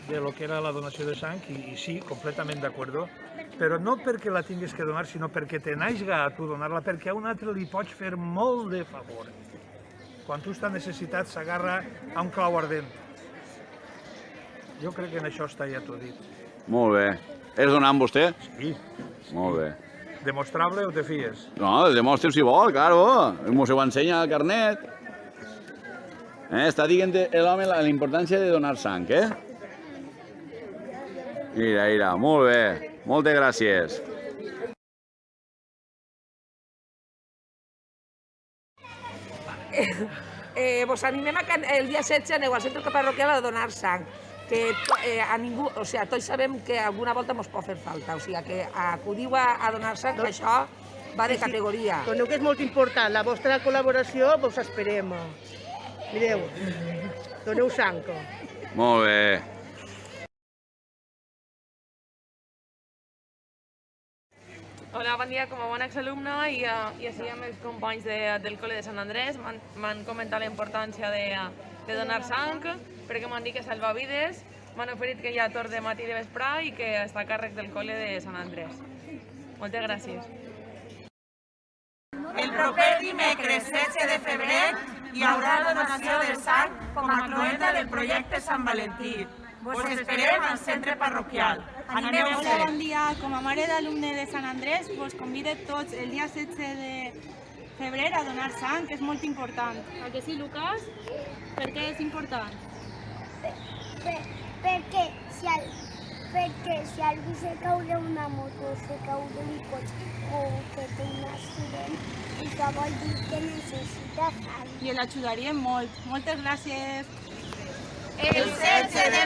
de lo que era la donació de sang i sí, completament d'acord, però no perquè la tinguis que donar, sinó perquè te naixga a tu donar-la, perquè a un altre li pots fer molt de favor. Quan tu estàs necessitat s'agarra a un clau ardent. Jo crec que en això està ja tot dit. Molt bé. És donant vostè? Sí. Molt bé. Demostrable o te fies? No, demostri si vol, claro. Mos ho ensenya el carnet. Està dient l'home la importància de donar sang, Mira, molt bé. Moltes gràcies. Vos animem a que el dia 16 aneu al centre parroquial a donar sang, que a ningú, o sigui, tots sabem que alguna volta mos pot fer falta, o sigui, que acudiu a donar sang, que això va de categoria. Doneu que és molt important, la vostra col·laboració vos esperem. Mireu, doneu sang. Molt bé. Hola, bon dia. Com a bon exalumne i així amb els companys del col·le de Sant Andrés m'han comentat la importància de donar sang perquè m'han dit que salva vides, m'han oferit que hi ha torn de matí i de vesprà i que està a càrrec del col·le de Sant Andrés. Moltes gràcies. El proper dimecres 16 de febrer hi haurà donació de sang com a cloenda del projecte Sant Valentí. Vos esperem al centre parroquial. Animeu-vos! Hola, bon dia. Com a mare d'alumne de Sant Andrés, vos convido tots el dia 16 de febrer a donar sang, que és molt important. ¿A que sí, Lucas? Per què és important? Perquè si algú se cau d'una moto, se cau d'un cotxe o que té un accident, això vol dir que necessita sang. I l'ajudaríem molt. Moltes gràcies. El 16 de